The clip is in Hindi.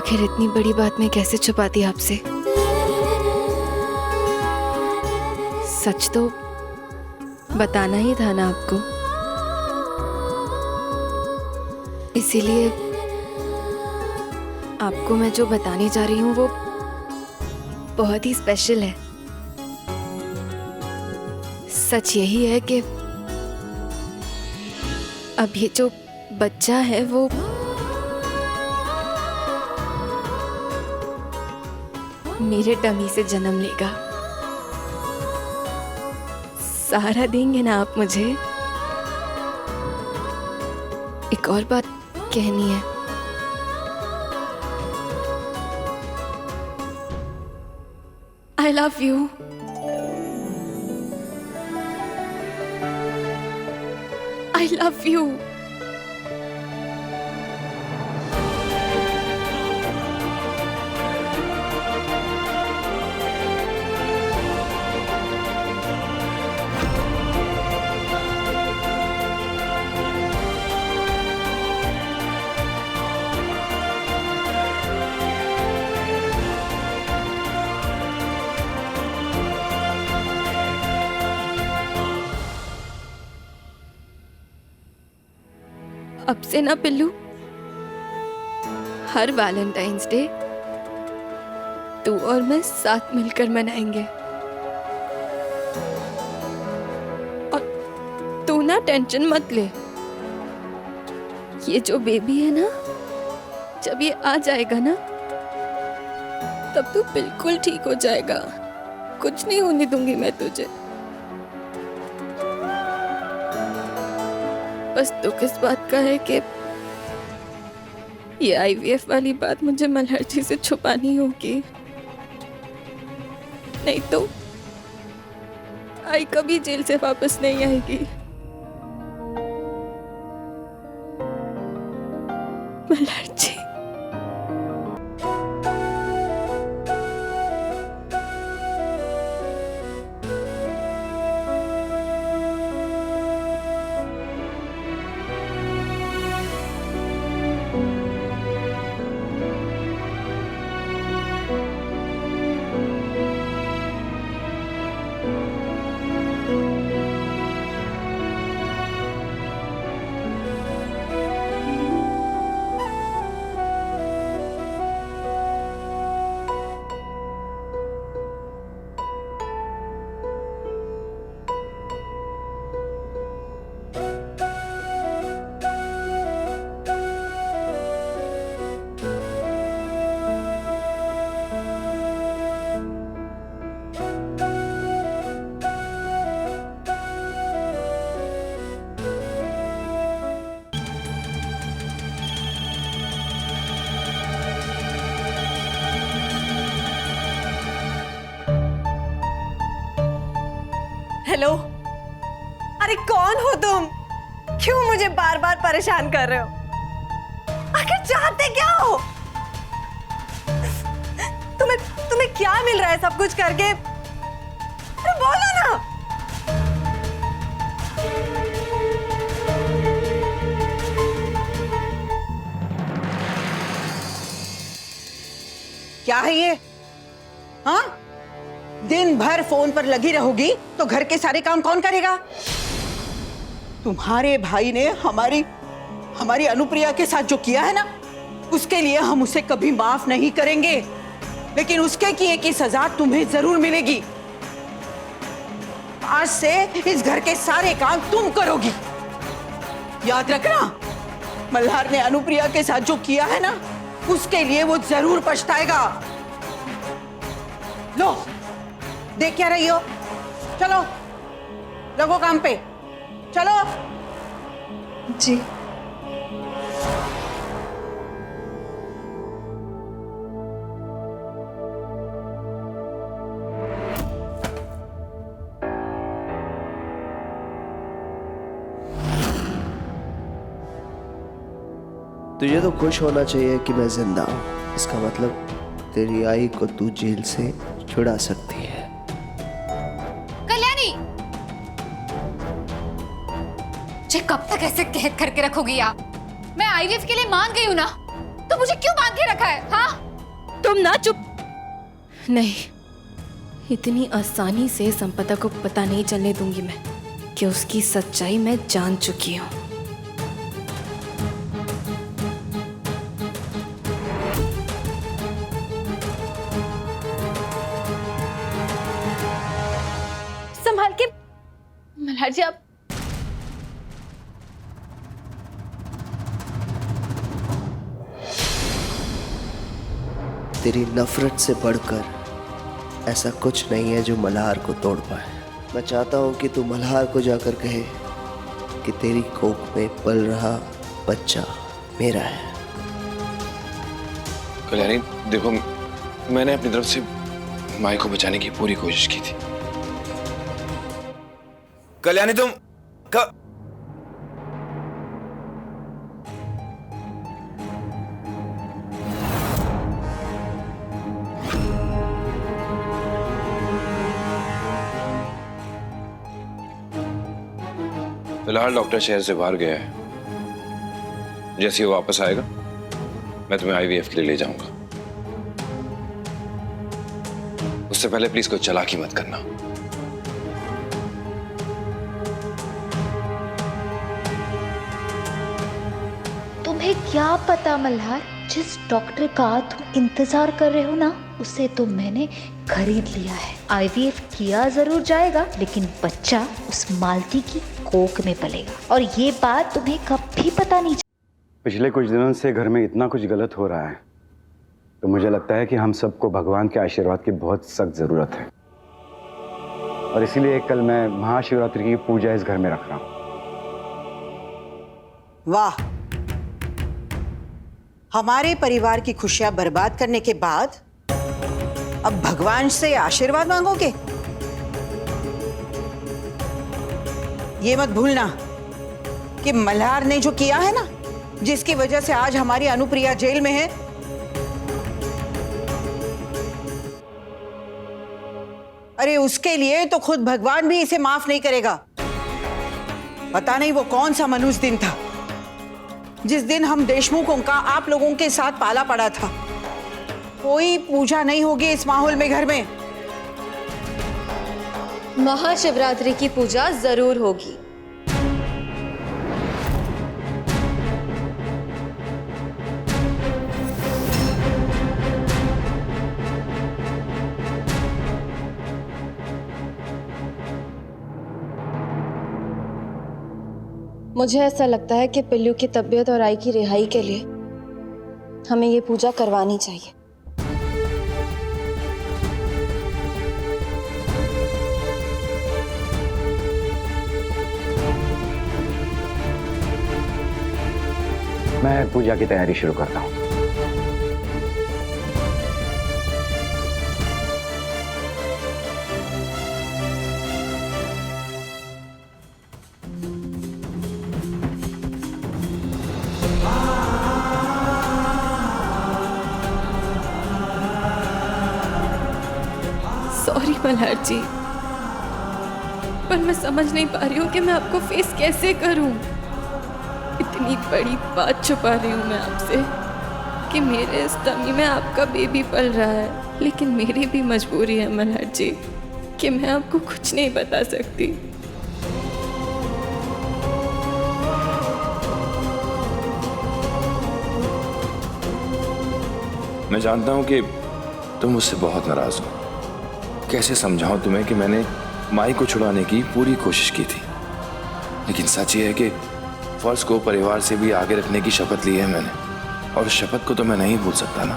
आखिर इतनी बड़ी बात मैं कैसे छुपाती आपसे? सच तो बताना ही था ना आपको, इसीलिए आपको मैं जो बताने जा रही हूँ वो बहुत ही स्पेशल है। सच यही है कि अब ये जो बच्चा है वो मेरे टमी से जन्म लेगा। सहारा देंगे ना आप मुझे? एक और बात कहनी है। I love you. I love you. अब से ना पिल्लू, हर वैलेंटाइंस डे तू और मैं साथ मिलकर मनाएंगे। और तू ना टेंशन मत ले, ये जो बेबी है ना, जब ये आ जाएगा ना तब तू बिल्कुल ठीक हो जाएगा। कुछ नहीं होने दूंगी मैं तुझे। बस दुख इस बात का है कि ये आईवीएफ वाली बात मुझे मल्हार जी से छुपानी होगी, नहीं तो आई कभी जेल से वापस नहीं आएगी। मल्हार जी, हेलो, अरे कौन हो तुम? क्यों मुझे बार बार परेशान कर रहे हो? आखिर चाहते क्या हो? तुम्हें क्या मिल रहा है सब कुछ करके? अरे बोलो ना। क्या है ये? हाँ, दिन भर फोन पर लगी रहोगी तो घर के सारे काम कौन करेगा? तुम्हारे भाई ने हमारी अनुप्रिया के साथ जो किया है ना, उसके लिए हम उसे कभी माफ नहीं करेंगे, लेकिन उसके किए की सजा तुम्हें जरूर मिलेगी। आज से इस घर के सारे काम तुम करोगी। याद रखना, मल्हार ने अनुप्रिया के साथ जो किया है ना, उसके लिए वो जरूर पछताएगा। लो, देख क्या रही हो? चलो लगो काम पे, चलो। जी। तुझे तो खुश होना चाहिए कि मैं जिंदा हूं। इसका मतलब तेरी आई को तू जेल से छुड़ा सकती है। कल्याणी, कब तक ऐसे कहत करके रखोगी आप? मैं आईवीएफ के लिए मान गई हूं ना, तो मुझे क्यों बांध के रखा है? हाँ, तुम ना चुप। नहीं, इतनी आसानी से संपदा को पता नहीं चलने दूंगी मैं कि उसकी सच्चाई मैं जान चुकी हूँ। संभाल के मल्हार जी। आप तेरी नफरत से बढ़कर ऐसा कुछ नहीं है जो मल्हार को तोड़ पाए। मैं चाहता हूं कि तू मल्हार को जाकर कहे कि तेरी कोख में पल रहा बच्चा मेरा है। कल्याणी देखो, मैंने अपनी तरफ से माई को बचाने की पूरी कोशिश की थी। कल्याणी तुम फिलहाल डॉक्टर शहर से बाहर गया है। जैसे ही वो वापस आएगा मैं तुम्हें आईवीएफ के लिए ले जाऊंगा। उससे पहले प्लीज कोई चालाकी मत करना। तुम्हें क्या पता मल्हार, जिस डॉक्टर का तुम इंतजार कर रहे हो ना, उसे तो मैंने खरीद लिया है। आईवीएफ किया जरूर जाएगा, लेकिन बच्चा उस मालती की कोख में पलेगा, और ये बात तुम्हें कभी पता नहीं। पिछले कुछ दिनों से घर में इतना कुछ गलत हो रहा है, तो मुझे लगता है कि हम सबको भगवान के आशीर्वाद की बहुत सख्त जरूरत है। और इसीलिए कल मैं महाशिवरात्रि की पूजा इस घर में रख रहा हूं। वाह, हमारे परिवार की खुशियां बर्बाद करने के बाद अब भगवान से आशीर्वाद मांगोगे? ये मत भूलना कि मल्हार ने जो किया है ना, जिसकी वजह से आज हमारी अनुप्रिया जेल में है, अरे उसके लिए तो खुद भगवान भी इसे माफ नहीं करेगा। पता नहीं वो कौन सा मनुष्य दिन था जिस दिन हम देशमुखों का आप लोगों के साथ पाला पड़ा था। कोई पूजा नहीं होगी इस माहौल में घर में। महाशिवरात्रि की पूजा जरूर होगी। मुझे ऐसा लगता है कि पिल्लू की तबीयत और आई की रिहाई के लिए हमें ये पूजा करवानी चाहिए। मैं पूजा की तैयारी शुरू करता हूं। सॉरी मल्हार जी, पर मैं समझ नहीं पा रही हूँ कि मैं आपको फेस कैसे करूँ। इतनी बड़ी बात छुपा रही हूँ मैं आपसे कि मेरे इस टमी में आपका बेबी पल रहा है, लेकिन मेरी भी मजबूरी है मल्हार जी कि मैं आपको कुछ नहीं बता सकती। मैं जानता हूं कि तुम मुझसे बहुत नाराज हो। कैसे समझाऊं तुम्हें कि मैंने माई को छुड़ाने की पूरी कोशिश की थी, लेकिन सच ये है कि फर्ज को परिवार से भी आगे रखने की शपथ ली है मैंने, और उस शपथ को तो मैं नहीं भूल सकता ना।